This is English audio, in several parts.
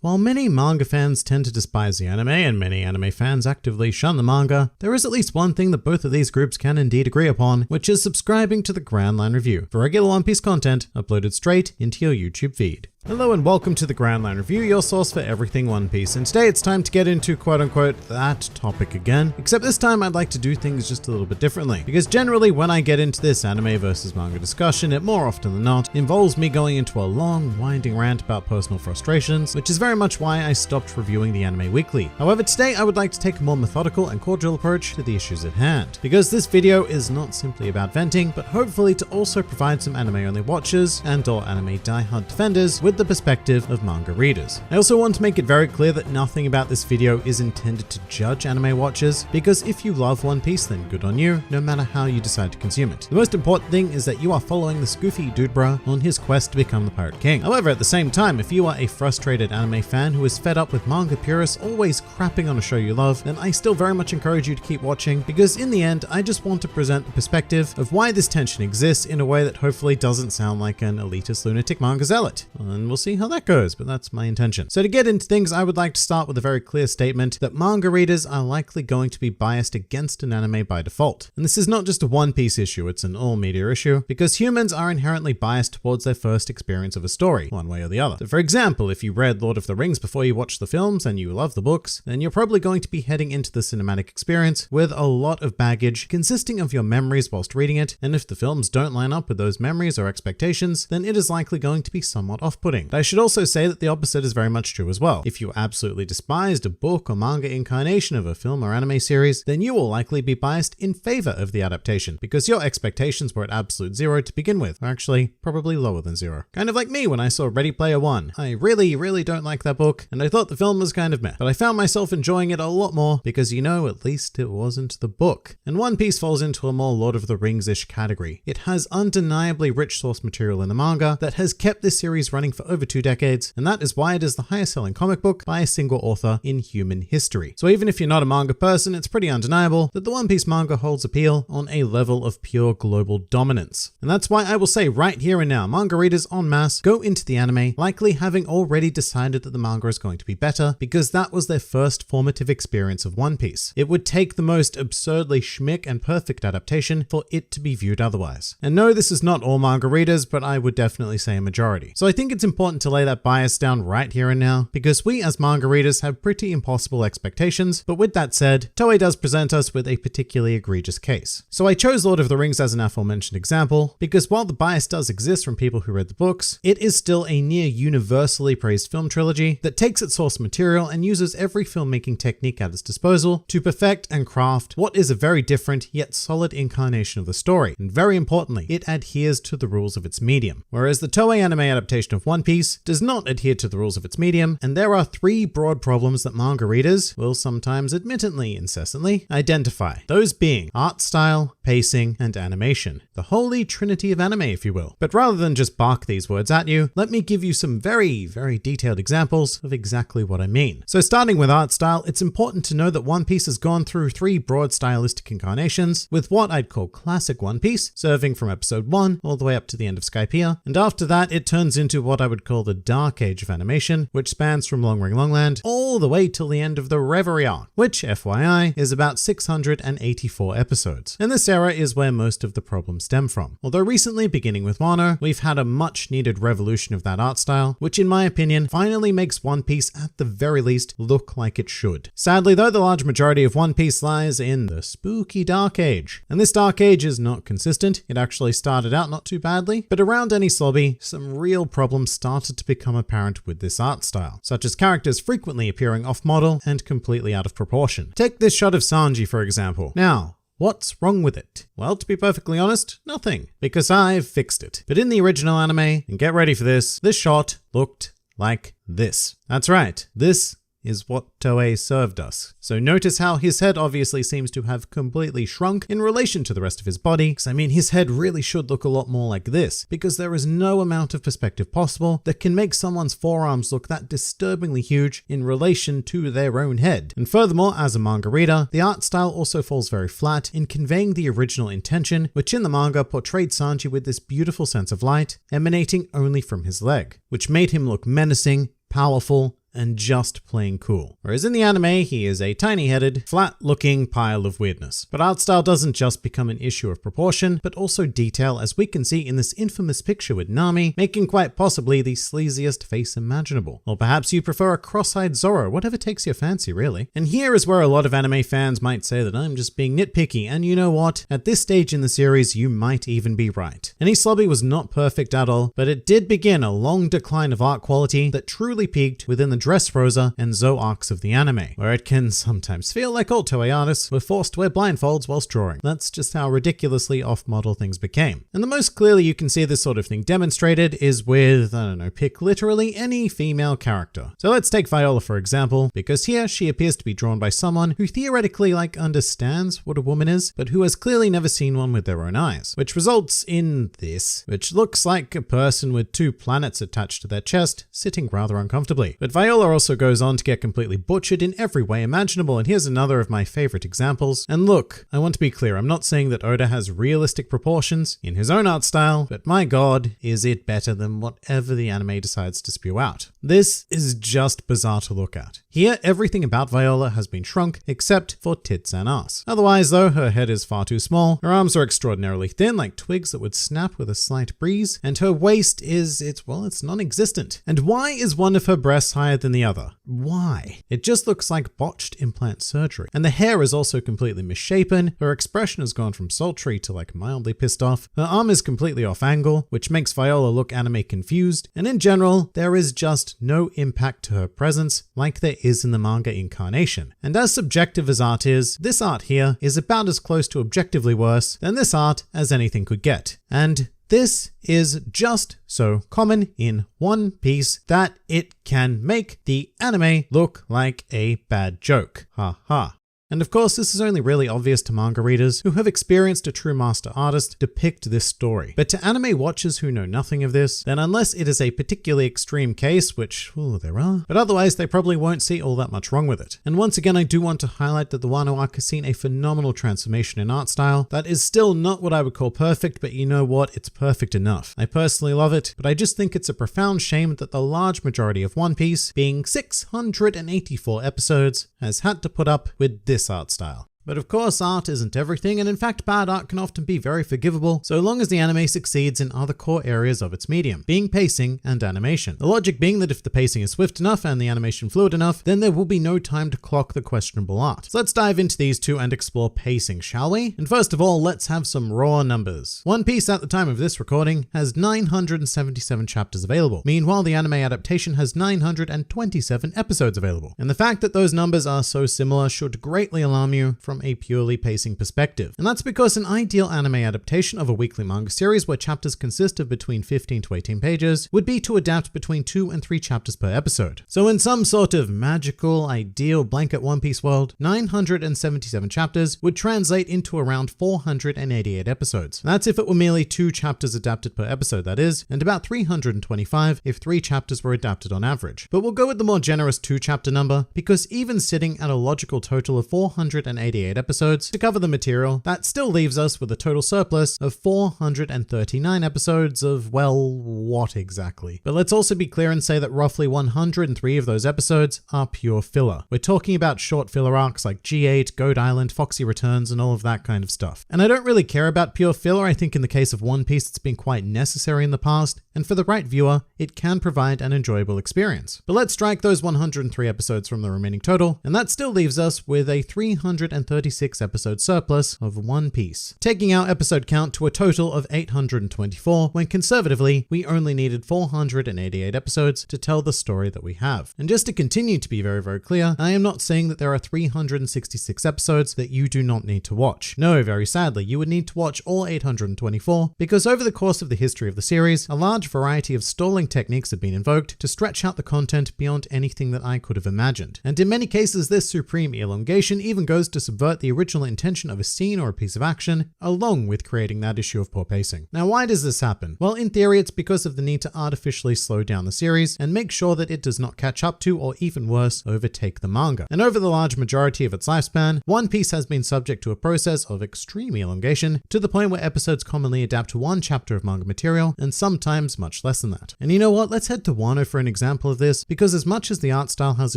While many manga fans tend to despise the anime and many anime fans actively shun the manga, there is at least one thing that both of these groups can indeed agree upon, which is subscribing to the Grand Line Review for regular One Piece content uploaded straight into your YouTube feed. Hello and welcome to the Grand Line Review, your source for everything One Piece, and today it's time to get into quote-unquote that topic again, except this time I'd like to do things just a little bit differently, because generally when I get into this anime versus manga discussion, it more often than not involves me going into a long, winding rant about personal frustrations, which is very much why I stopped reviewing the anime weekly. However, today I would like to take a more methodical and cordial approach to the issues at hand, because this video is not simply about venting, but hopefully to also provide some anime-only watchers and/or anime die-hard defenders with the perspective of manga readers. I also want to make it very clear that nothing about this video is intended to judge anime watchers, because if you love One Piece, then good on you, no matter how you decide to consume it. The most important thing is that you are following this goofy dude bruh on his quest to become the Pirate King. However, at the same time, if you are a frustrated anime fan who is fed up with manga purists always crapping on a show you love, then I still very much encourage you to keep watching, because in the end, I just want to present the perspective of why this tension exists in a way that hopefully doesn't sound like an elitist lunatic manga zealot. And we'll see how that goes, but that's my intention. So to get into things, I would like to start with a very clear statement that manga readers are likely going to be biased against an anime by default. And this is not just a One Piece issue, it's an all media issue, because humans are inherently biased towards their first experience of a story, one way or the other. So for example, if you read Lord of the Rings before you watched the films and you love the books, then you're probably going to be heading into the cinematic experience with a lot of baggage consisting of your memories whilst reading it, and if the films don't line up with those memories or expectations, then it is likely going to be somewhat off-putting. But I should also say that the opposite is very much true as well. If you absolutely despised a book or manga incarnation of a film or anime series, then you will likely be biased in favor of the adaptation, because your expectations were at absolute zero to begin with, or actually probably lower than zero. Kind of like me when I saw Ready Player One. I really don't like that book, and I thought the film was kind of meh, but I found myself enjoying it a lot more because, you know, at least it wasn't the book. And One Piece falls into a more Lord of the Rings-ish category. It has undeniably rich source material in the manga that has kept this series running for over 2 decades, and that is why it is the highest selling comic book by a single author in human history. So even if you're not a manga person, it's pretty undeniable that the One Piece manga holds appeal on a level of pure global dominance. And that's why I will say right here and now, manga readers en masse go into the anime likely having already decided that the manga is going to be better, because that was their first formative experience of One Piece. It would take the most absurdly schmick and perfect adaptation for it to be viewed otherwise. And no, this is not all manga readers, but I would definitely say a majority. So I think it's important to lay that bias down right here and now, because we as manga readers have pretty impossible expectations, but with that said, Toei does present us with a particularly egregious case. So I chose Lord of the Rings as an aforementioned example, because while the bias does exist from people who read the books, it is still a near universally praised film trilogy that takes its source material and uses every filmmaking technique at its disposal to perfect and craft what is a very different yet solid incarnation of the story. And very importantly, it adheres to the rules of its medium. Whereas the Toei anime adaptation of One Piece does not adhere to the rules of its medium, and there are 3 broad problems that manga readers will sometimes admittedly incessantly identify. Those being art style, pacing, and animation. The holy trinity of anime, if you will. But rather than just bark these words at you, let me give you some very detailed examples of exactly what I mean. So starting with art style, it's important to know that One Piece has gone through 3 broad stylistic incarnations, with what I'd call classic One Piece, serving from episode 1 all the way up to the end of Skypiea, and after that it turns into what I would call the dark age of animation, which spans from Long Ring Longland all the way till the end of the Reverie arc, which FYI is about 684 episodes. And this era is where most of the problems stem from. Although recently, beginning with Wano, we've had a much needed revolution of that art style, which in my opinion finally makes One Piece at the very least look like it should. Sadly though, the large majority of One Piece lies in the spooky dark age. And this dark age is not consistent. It actually started out not too badly, but around Enies Lobby, some real problems started to become apparent with this art style, such as characters frequently appearing off-model and completely out of proportion. Take this shot of Sanji for example. Now, what's wrong with it? Well, to be perfectly honest, nothing, because I've fixed it. But in the original anime, and get ready for this shot looked like this. That's right, this is what Toei served us. So notice how his head obviously seems to have completely shrunk in relation to the rest of his body, because I mean his head really should look a lot more like this, because there is no amount of perspective possible that can make someone's forearms look that disturbingly huge in relation to their own head. And furthermore, as a manga reader, the art style also falls very flat in conveying the original intention, which in the manga portrayed Sanji with this beautiful sense of light emanating only from his leg, which made him look menacing, powerful, and just plain cool. Whereas in the anime, he is a tiny-headed, flat-looking pile of weirdness. But art style doesn't just become an issue of proportion, but also detail, as we can see in this infamous picture with Nami making quite possibly the sleaziest face imaginable. Or perhaps you prefer a cross-eyed Zoro, whatever takes your fancy really. And here is where a lot of anime fans might say that I'm just being nitpicky, and you know what? At this stage in the series, you might even be right. Enies Lobby was not perfect at all, but it did begin a long decline of art quality that truly peaked within the Dressrosa and Zou arcs of the anime, where it can sometimes feel like old Toei artists were forced to wear blindfolds whilst drawing. That's just how ridiculously off-model things became. And the most clearly you can see this sort of thing demonstrated is with, I don't know, pick literally any female character. So let's take Viola for example, because here she appears to be drawn by someone who theoretically understands what a woman is, but who has clearly never seen one with their own eyes, which results in this, which looks like a person with two planets attached to their chest, sitting rather uncomfortably. But Viola also goes on to get completely butchered in every way imaginable, and here's another of my favorite examples. And look, I want to be clear, I'm not saying that Oda has realistic proportions in his own art style, but my god, is it better than whatever the anime decides to spew out. This is just bizarre to look at. Here, everything about Viola has been shrunk except for tits and ass. Otherwise though, her head is far too small, her arms are extraordinarily thin like twigs that would snap with a slight breeze, and her waist is, it's non-existent. And why is one of her breasts higher than the other? Why? It just looks like botched implant surgery. And the hair is also completely misshapen, her expression has gone from sultry to mildly pissed off, her arm is completely off angle, which makes Viola look anime confused, and in general, there is just no impact to her presence like there is in the manga incarnation. And as subjective as art is, this art here is about as close to objectively worse than this art as anything could get. And this is just so common in One Piece that it can make the anime look like a bad joke. Ha ha. And of course, this is only really obvious to manga readers who have experienced a true master artist depict this story. But to anime watchers who know nothing of this, then unless it is a particularly extreme case, which, there are, but otherwise they probably won't see all that much wrong with it. And once again, I do want to highlight that the Wano arc has seen a phenomenal transformation in art style that is still not what I would call perfect, but you know what? It's perfect enough. I personally love it, but I just think it's a profound shame that the large majority of One Piece, being 684 episodes, has had to put up with this art style. But of course, art isn't everything, and in fact, bad art can often be very forgivable, so long as the anime succeeds in other core areas of its medium, being pacing and animation. The logic being that if the pacing is swift enough and the animation fluid enough, then there will be no time to clock the questionable art. So let's dive into these two and explore pacing, shall we? And first of all, let's have some raw numbers. One Piece at the time of this recording has 977 chapters available. Meanwhile, the anime adaptation has 927 episodes available. And the fact that those numbers are so similar should greatly alarm you from a purely pacing perspective. And that's because an ideal anime adaptation of a weekly manga series where chapters consist of between 15 to 18 pages would be to adapt between 2 and 3 chapters per episode. So in some sort of magical, ideal blanket One Piece world, 977 chapters would translate into around 488 episodes. That's if it were merely 2 chapters adapted per episode, that is, and about 325 if 3 chapters were adapted on average. But we'll go with the more generous 2 chapter number, because even sitting at a logical total of 488 episodes to cover the material, that still leaves us with a total surplus of 439 episodes of, well, what exactly? But let's also be clear and say that roughly 103 of those episodes are pure filler. We're talking about short filler arcs like G8, Goat Island, Foxy Returns, and all of that kind of stuff. And I don't really care about pure filler. I think in the case of One Piece, it's been quite necessary in the past, and for the right viewer, it can provide an enjoyable experience. But let's strike those 103 episodes from the remaining total, and that still leaves us with a 336 episode surplus of One Piece, taking our episode count to a total of 824, when conservatively, we only needed 488 episodes to tell the story that we have. And just to continue to be very, very clear, I am not saying that there are 366 episodes that you do not need to watch. No, very sadly, you would need to watch all 824, because over the course of the history of the series, a large variety of stalling techniques have been invoked to stretch out the content beyond anything that I could have imagined. And in many cases, this supreme elongation even goes to subvert the original intention of a scene or a piece of action, along with creating that issue of poor pacing. Now, why does this happen? Well, in theory, it's because of the need to artificially slow down the series and make sure that it does not catch up to, or even worse, overtake the manga. And over the large majority of its lifespan, One Piece has been subject to a process of extreme elongation, to the point where episodes commonly adapt to one chapter of manga material, and sometimes much less than that. And you know what? Let's head to Wano for an example of this, because as much as the art style has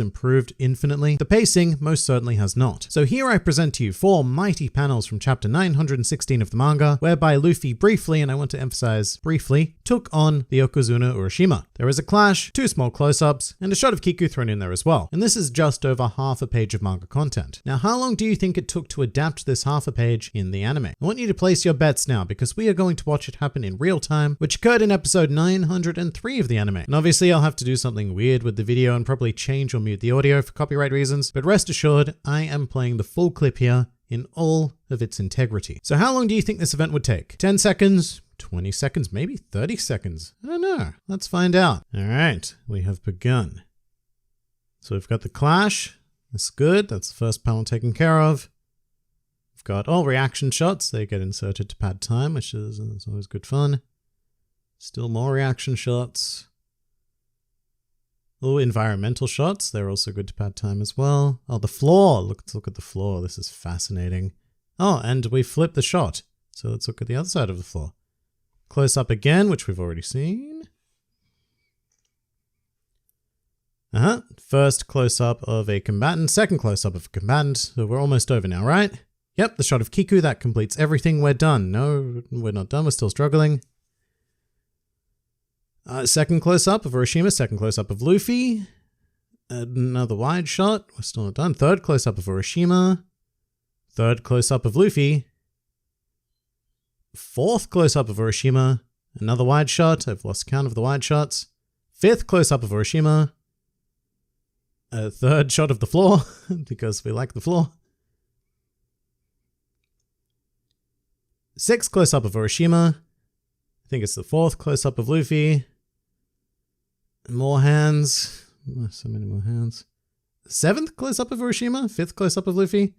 improved infinitely, the pacing most certainly has not. So here I present to you 4 mighty panels from chapter 916 of the manga, whereby Luffy briefly, and I want to emphasize briefly, took on the Yokozuna Urashima. There is a clash, 2 small close-ups, and a shot of Kiku thrown in there as well. And this is just over half a page of manga content. Now, how long do you think it took to adapt this half a page in the anime? I want you to place your bets now, because we are going to watch it happen in real time, which occurred in episode 903 of the anime. And obviously I'll have to do something weird with the video and probably change or mute the audio for copyright reasons, but rest assured, I am playing the full clip here in all of its integrity. So how long do you think this event would take? 10 seconds? 20 seconds? Maybe 30 seconds? I don't know. Let's find out. All right, we have begun. So we've got the clash. That's good. That's the first panel taken care of. We've got all reaction shots. They get inserted to pad time, which is always good fun. Still more reaction shots. Oh, environmental shots. They're also good to pad time as well. Oh, the floor. Let's look at the floor. This is fascinating. Oh, and we flip the shot. So let's look at the other side of the floor. Close up again, which we've already seen. First close up of a combatant, second close up of a combatant. So we're almost over now, right? Yep, the shot of Kiku, that completes everything. We're done. No, we're not done. We're still struggling. Second close up of Orochima, second close up of Luffy. Another wide shot. We're still not done. Third close up of Orochima. Third close up of Luffy. Fourth close up of Orochima. Another wide shot. I've lost count of the wide shots. Fifth close up of Orochima. A third shot of the floor, because we like the floor. Sixth close up of Orochima. I think it's the fourth close up of Luffy. More hands. So many more hands. Seventh close up of Orochima. Fifth close up of Luffy.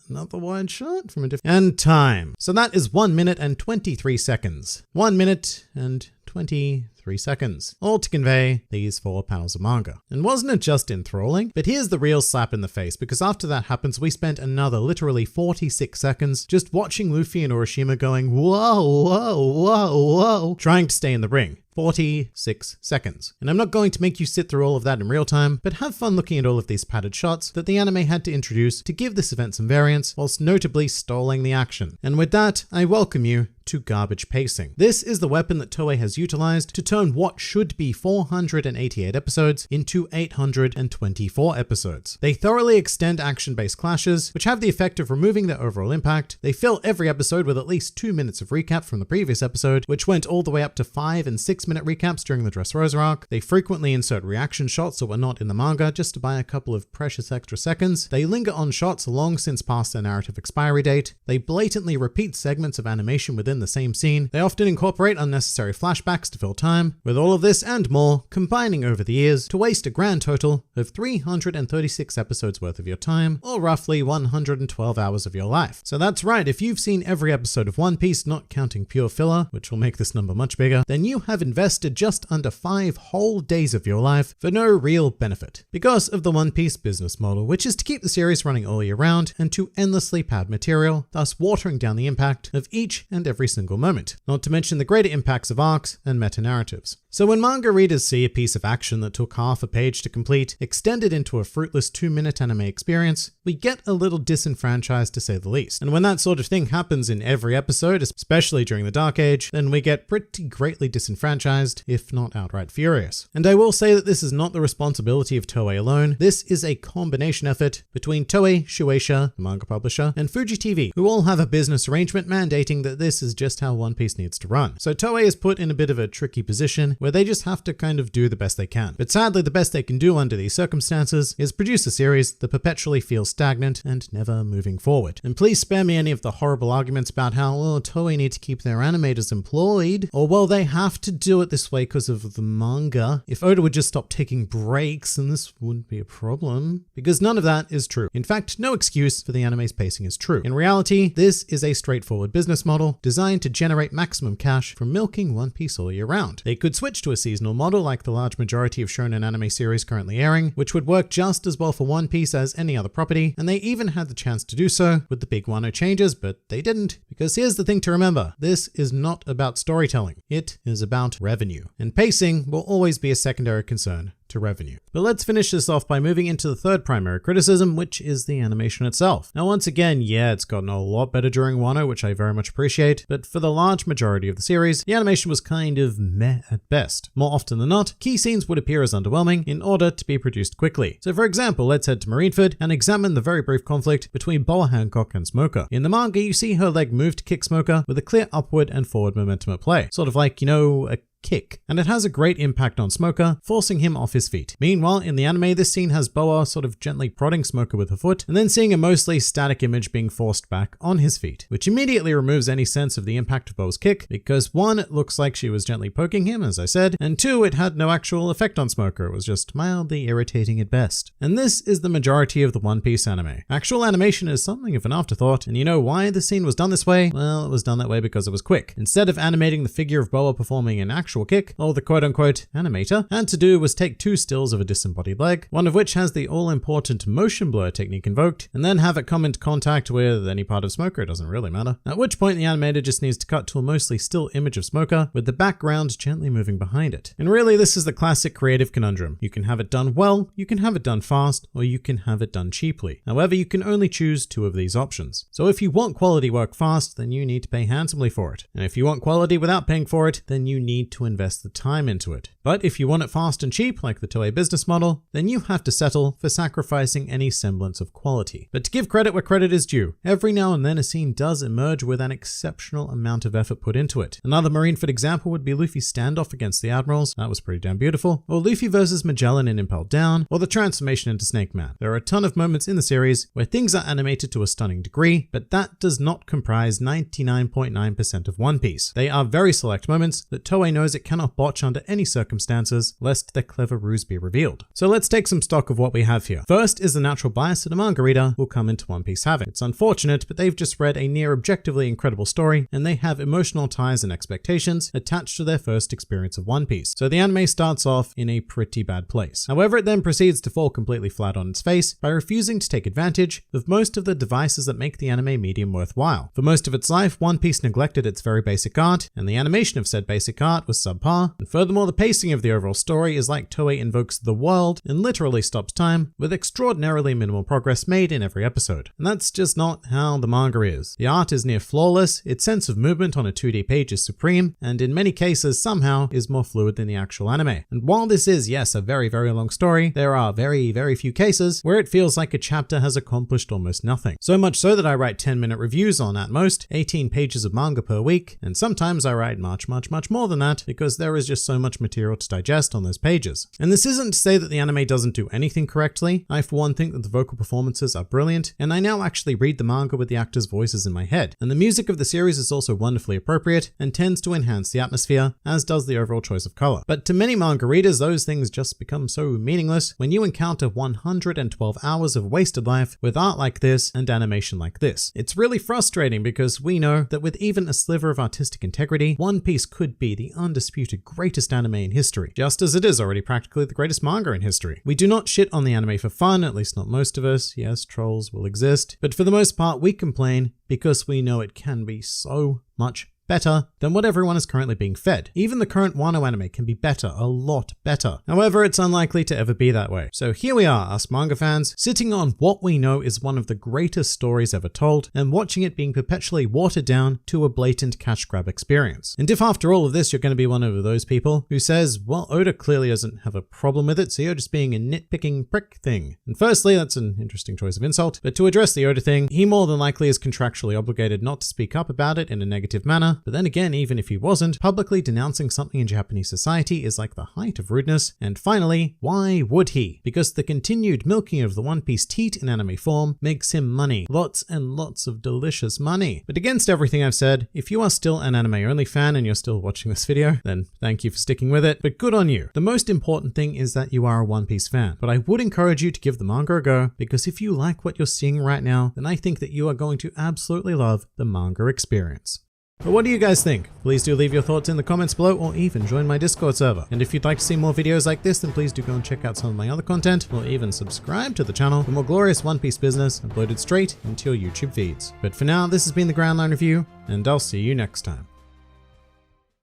Another wide shot from a different... And time. So that is 1 minute and 23 seconds. 1 minute and 23 seconds. All to convey these 4 panels of manga. And wasn't it just enthralling? But here's the real slap in the face, because after that happens, we spent another literally 46 seconds just watching Luffy and Orochima going, whoa, whoa, whoa, whoa, trying to stay in the ring. 46 seconds. And I'm not going to make you sit through all of that in real time, but have fun looking at all of these padded shots that the anime had to introduce to give this event some variance, whilst notably stalling the action. And with that, I welcome you to garbage pacing. This is the weapon that Toei has utilized to turn what should be 488 episodes into 824 episodes. They thoroughly extend action-based clashes, which have the effect of removing their overall impact. They fill every episode with at least 2 minutes of recap from the previous episode, which went all the way up to 5 and 6 minute recaps during the Dressrosa arc. They frequently insert reaction shots that were not in the manga just to buy a couple of precious extra seconds. They linger on shots long since past their narrative expiry date. They blatantly repeat segments of animation within the same scene. They often incorporate unnecessary flashbacks to fill time. With all of this and more combining over the years to waste a grand total of 336 episodes worth of your time, or roughly 112 hours of your life. So that's right, if you've seen every episode of One Piece, not counting pure filler, which will make this number much bigger, then you have invested just under 5 whole days of your life for no real benefit. Because of the One Piece business model, which is to keep the series running all year round and to endlessly pad material, thus watering down the impact of each and every single moment, not to mention the greater impacts of arcs and meta-narratives. So when manga readers see a piece of action that took half a page to complete extended into a fruitless 2-minute anime experience, we get a little disenfranchised to say the least. And when that sort of thing happens in every episode, especially during the Dark Age, then we get pretty greatly disenfranchised, if not outright furious. And I will say that this is not the responsibility of Toei alone. This is a combination effort between Toei, Shueisha, the manga publisher, and Fuji TV, who all have a business arrangement mandating that this is is just how One Piece needs to run. So Toei is put in a bit of a tricky position where they just have to kind of do the best they can. But sadly, the best they can do under these circumstances is produce a series that perpetually feels stagnant and never moving forward. And please spare me any of the horrible arguments about how, well, Toei need to keep their animators employed, or well, they have to do it this way because of the manga. If Oda would just stop taking breaks, then this wouldn't be a problem. Because none of that is true. In fact, no excuse for the anime's pacing is true. In reality, this is a straightforward business model designed to generate maximum cash from milking One Piece all year round. They could switch to a seasonal model like the large majority of shonen anime series currently airing, which would work just as well for One Piece as any other property, and they even had the chance to do so with the big Wano changes, but they didn't. Because here's the thing to remember, this is not about storytelling, it is about revenue. And pacing will always be a secondary concern to revenue. But let's finish this off by moving into the third primary criticism, which is the animation itself. Now once again, yeah, it's gotten a lot better during Wano, which I very much appreciate, but for the large majority of the series, the animation was kind of meh at best. More often than not, key scenes would appear as underwhelming in order to be produced quickly. So for example, let's head to Marineford and examine the very brief conflict between Boa Hancock and Smoker. In the manga, you see her leg move to kick Smoker with a clear upward and forward momentum at play. Sort of like, you know, a kick, and it has a great impact on Smoker, forcing him off his feet. Meanwhile, in the anime, this scene has Boa sort of gently prodding Smoker with her foot, and then seeing a mostly static image being forced back on his feet, which immediately removes any sense of the impact of Boa's kick, because 1, it looks like she was gently poking him, as I said, and 2, it had no actual effect on Smoker, it was just mildly irritating at best. And this is the majority of the One Piece anime. Actual animation is something of an afterthought, and you know why the scene was done this way? Well, it was done that way because it was quick. Instead of animating the figure of Boa performing an actual kick, all the quote-unquote animator had to do was take 2 stills of a disembodied leg, one of which has the all-important motion blur technique invoked, and then have it come into contact with any part of Smoker, it doesn't really matter. At which point the animator just needs to cut to a mostly still image of Smoker with the background gently moving behind it. And really, this is the classic creative conundrum. You can have it done well, you can have it done fast, or you can have it done cheaply. However, you can only choose 2 of these options. So if you want quality work fast, then you need to pay handsomely for it. And if you want quality without paying for it, then you need to invest the time into it. But if you want it fast and cheap, like the Toei business model, then you have to settle for sacrificing any semblance of quality. But to give credit where credit is due, every now and then a scene does emerge with an exceptional amount of effort put into it. Another Marineford example would be Luffy's standoff against the Admirals, that was pretty damn beautiful, or Luffy versus Magellan in Impelled Down, or the transformation into Snake Man. There are a ton of moments in the series where things are animated to a stunning degree, but that does not comprise 99.9% of One Piece. They are very select moments that Toei knows it cannot botch under any circumstances, lest their clever ruse be revealed. So let's take some stock of what we have here. First is the natural bias that a manga reader will come into One Piece having. It's unfortunate, but they've just read a near objectively incredible story, and they have emotional ties and expectations attached to their first experience of One Piece. So the anime starts off in a pretty bad place. However, it then proceeds to fall completely flat on its face by refusing to take advantage of most of the devices that make the anime medium worthwhile. For most of its life, One Piece neglected its very basic art, and the animation of said basic art was subpar, and furthermore, the pacing of the overall story is like Toei invokes the world and literally stops time, with extraordinarily minimal progress made in every episode. And that's just not how the manga is. The art is near flawless, its sense of movement on a 2D page is supreme, and in many cases somehow is more fluid than the actual anime. And while this is, yes, a very, very long story, there are very, very few cases where it feels like a chapter has accomplished almost nothing. So much so that I write 10-minute reviews on, at most, 18 pages of manga per week, and sometimes I write much more than that because there is just so much material to digest on those pages. And this isn't to say that the anime doesn't do anything correctly. I for one think that the vocal performances are brilliant, and I now actually read the manga with the actors' voices in my head. And the music of the series is also wonderfully appropriate and tends to enhance the atmosphere, as does the overall choice of color. But to many manga readers, those things just become so meaningless when you encounter 112 hours of wasted life with art like this and animation like this. It's really frustrating because we know that with even a sliver of artistic integrity, One Piece could be the undisputed greatest anime in history, just as it is already practically the greatest manga in history. We do not shit on the anime for fun, at least not most of us. Yes, trolls will exist, but for the most part we complain because we know it can be so much better than what everyone is currently being fed. Even the current Wano anime can be better, a lot better. However, it's unlikely to ever be that way. So here we are, us manga fans, sitting on what we know is one of the greatest stories ever told, and watching it being perpetually watered down to a blatant cash grab experience. And if after all of this you're going to be one of those people who says, well, Oda clearly doesn't have a problem with it, so you're just being a nitpicking prick thing. And firstly, that's an interesting choice of insult, but to address the Oda thing, he more than likely is contractually obligated not to speak up about it in a negative manner, but then again, even if he wasn't, publicly denouncing something in Japanese society is like the height of rudeness. And finally, why would he? Because the continued milking of the One Piece teat in anime form makes him money. Lots and lots of delicious money. But against everything I've said, if you are still an anime only fan and you're still watching this video, then thank you for sticking with it, but good on you. The most important thing is that you are a One Piece fan, but I would encourage you to give the manga a go, because if you like what you're seeing right now, then I think that you are going to absolutely love the manga experience. But what do you guys think? Please do leave your thoughts in the comments below, or even join my Discord server. And if you'd like to see more videos like this, then please do go and check out some of my other content, or even subscribe to the channel for more glorious One Piece business uploaded straight into your YouTube feeds. But for now, this has been the Grand Line Review, and I'll see you next time.